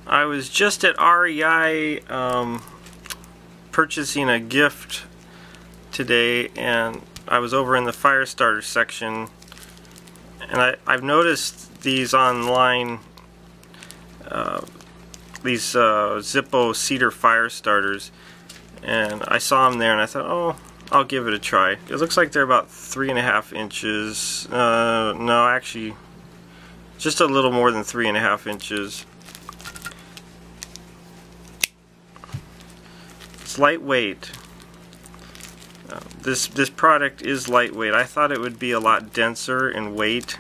I was just at REI purchasing a gift today, and I was over in the fire starter section, and I've noticed these online, these Zippo Cedar fire starters, and I saw them there and I thought, oh, I'll give it a try. It looks like they're about 3.5 inches. No, actually just a little more than 3.5 inches. It's lightweight. This product is lightweight. I thought it would be a lot denser in weight,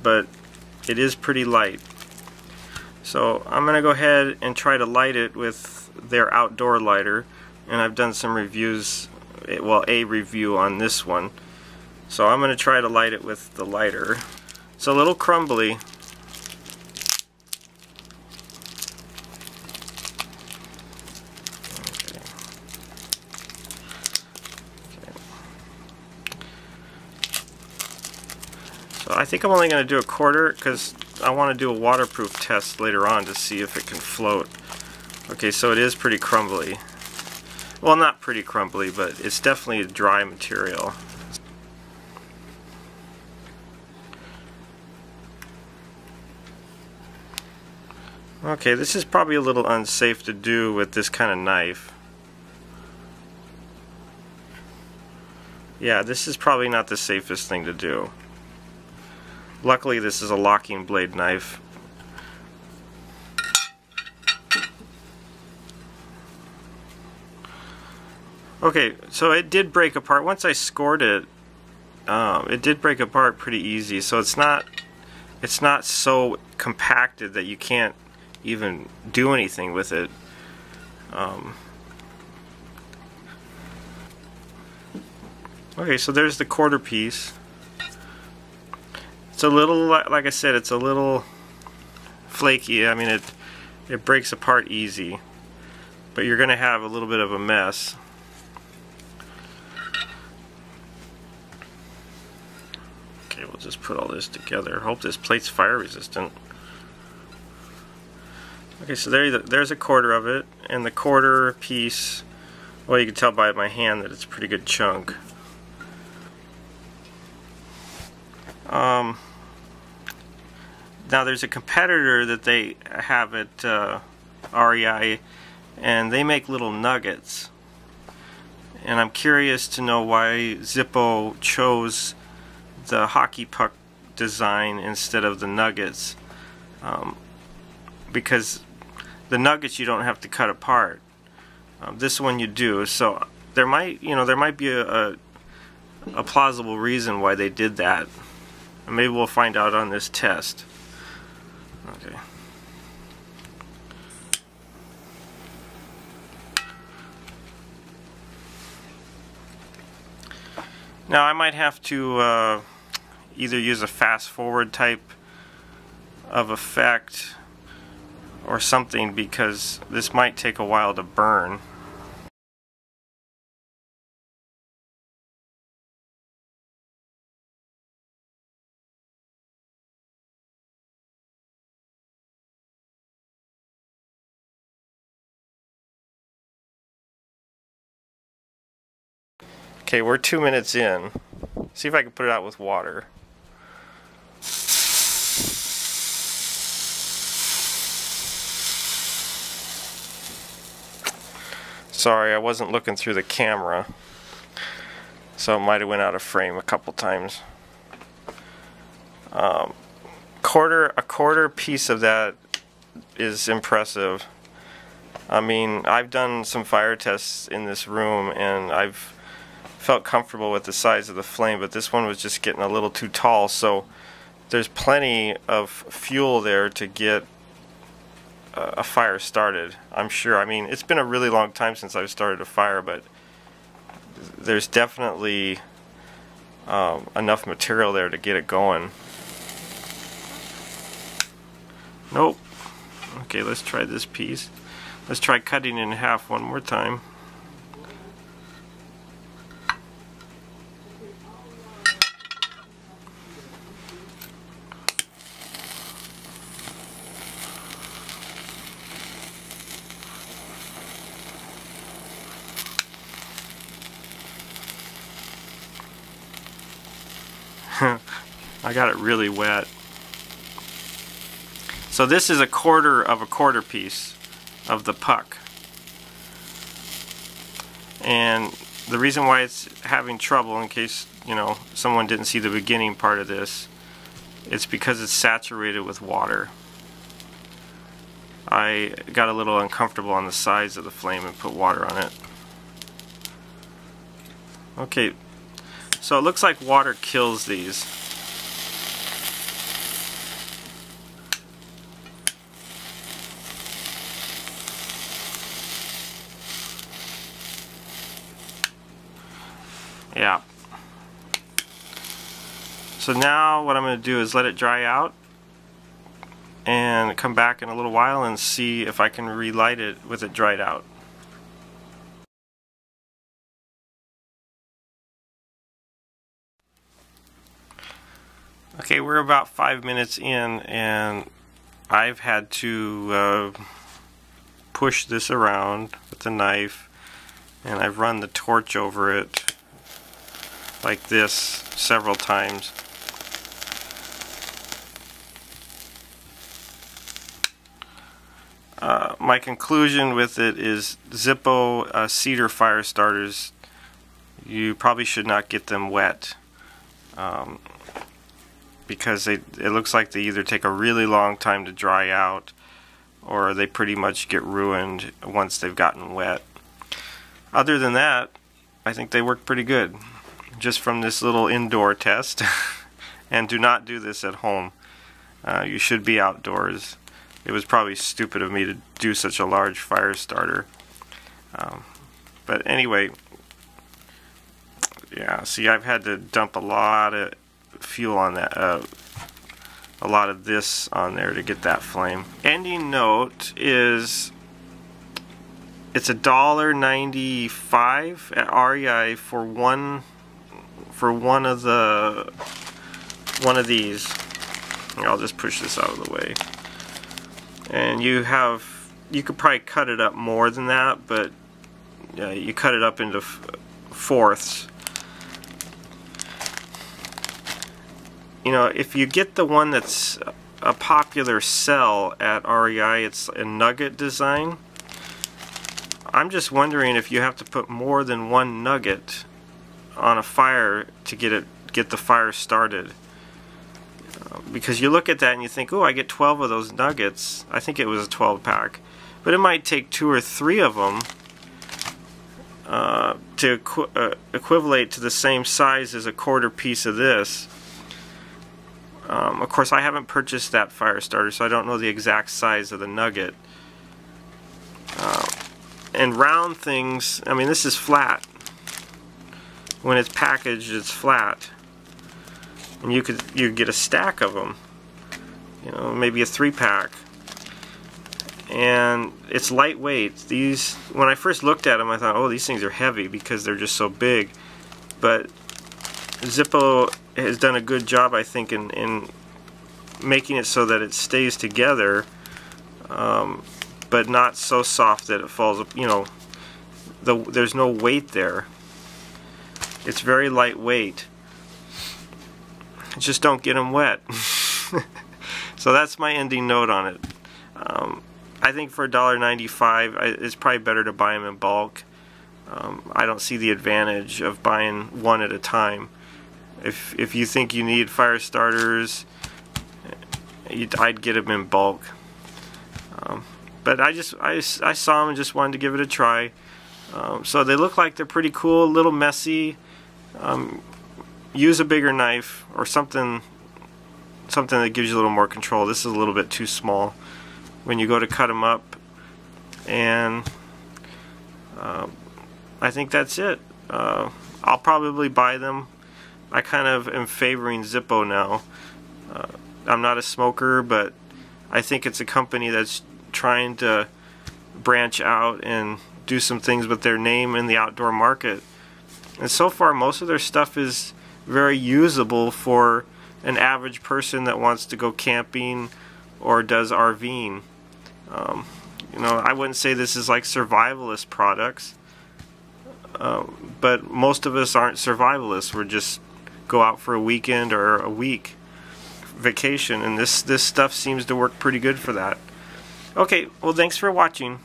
but it is pretty light. So I'm going to go ahead and try to light it with their outdoor lighter, and I've done some reviews, well, a review on this one. So I'm going to try to light it with the lighter. It's a little crumbly. So I think I'm only going to do a quarter because I want to do a waterproof test later on to see if it can float. Okay, so it is pretty crumbly. Well, not pretty crumbly, but it's definitely a dry material. Okay, this is probably a little unsafe to do with this kind of knife. Yeah, this is probably not the safest thing to do. Luckily, this is a locking blade knife. Okay, so it did break apart. Once I scored it, it did break apart pretty easy. So it's not so compacted that you can't even do anything with it. Okay, so there's the quarter piece. It's a little, like I said, it's a little flaky. I mean, it breaks apart easy, but you're going to have a little bit of a mess. Okay, we'll just put all this together. Hope this plate's fire resistant. Okay, so there's a quarter of it, and the quarter piece, well, you can tell by my hand that it's a pretty good chunk. Now there's a competitor that they have at REI, and they make little nuggets, and I'm curious to know why Zippo chose the hockey puck design instead of the nuggets, because the nuggets you don't have to cut apart. This one you do, so there might be a plausible reason why they did that. And maybe we'll find out on this test. Okay. Now I might have to either use a fast forward type of effect or something, because this might take a while to burn. Okay, we're 2 minutes in. See if I can put it out with water. Sorry, I wasn't looking through the camera, so it might have went out of frame a couple times. A quarter piece of that is impressive. I mean, I've done some fire tests in this room, and I've felt comfortable with the size of the flame, but this one was just getting a little too tall, so there's plenty of fuel there to get a fire started, I'm sure. I mean, it's been a really long time since I've started a fire, but there's definitely enough material there to get it going. Nope. Okay, let's try this piece. Let's try cutting it in half one more time. I got it really wet. So this is a quarter of a quarter piece of the puck. And the reason why it's having trouble, in case, you know, someone didn't see the beginning part of this, it's because it's saturated with water. I got a little uncomfortable on the sides of the flame and put water on it. Okay, so it looks like water kills these. Yeah. So now what I'm going to do is let it dry out and come back in a little while and see if I can relight it with it dried out. Okay, we're about 5 minutes in and I've had to push this around with the knife, and I've run the torch over it like this several times. My conclusion with it is Zippo Cedar fire starters, you probably should not get them wet, because it looks like they either take a really long time to dry out or they pretty much get ruined once they've gotten wet. Other than that, I think they work pretty good, just from this little indoor test. And do not do this at home. You should be outdoors. It was probably stupid of me to do such a large fire starter. But anyway, yeah, see, I've had to dump a lot of fuel on that, a lot of this on there to get that flame. Ending note is it's $1.95 at REI for one of these. Here, I'll just push this out of the way. And you could probably cut it up more than that, but you cut it up into fourths. You know, if you get the one that's a popular sell at REI, it's a nugget design. I'm just wondering if you have to put more than one nugget on a fire to get the fire started. Because you look at that and you think, oh, I get 12 of those nuggets. I think it was a 12 pack. But it might take 2 or 3 of them to equivalent to the same size as a quarter piece of this. Of course, I haven't purchased that fire starter, so I don't know the exact size of the nugget. And round things, I mean, this is flat. When it's packaged, it's flat. And you could get a stack of them, you know, maybe a 3-pack. And it's lightweight. These, when I first looked at them, I thought, oh, these things are heavy because they're just so big. But Zippo has done a good job, I think, in making it so that it stays together, but not so soft that it falls. You know, there's no weight there. It's very lightweight. Just don't get them wet. So that's my ending note on it. I think for $1.95, it's probably better to buy them in bulk. I don't see the advantage of buying one at a time. If you think you need fire starters, I'd get them in bulk. But I saw them and just wanted to give it a try. So they look like they're pretty cool, a little messy. Use a bigger knife or something that gives you a little more control. This is a little bit too small when you go to cut them up. And I think that's it. I'll probably buy them. I kind of am favoring Zippo now. I'm not a smoker, but I think it's a company that's trying to branch out and do some things with their name in the outdoor market. And so far, most of their stuff is very usable for an average person that wants to go camping or does RVing. You know, I wouldn't say this is like survivalist products, but most of us aren't survivalists. We're just go out for a weekend or a week vacation, and this stuff seems to work pretty good for that. Okay, well, thanks for watching.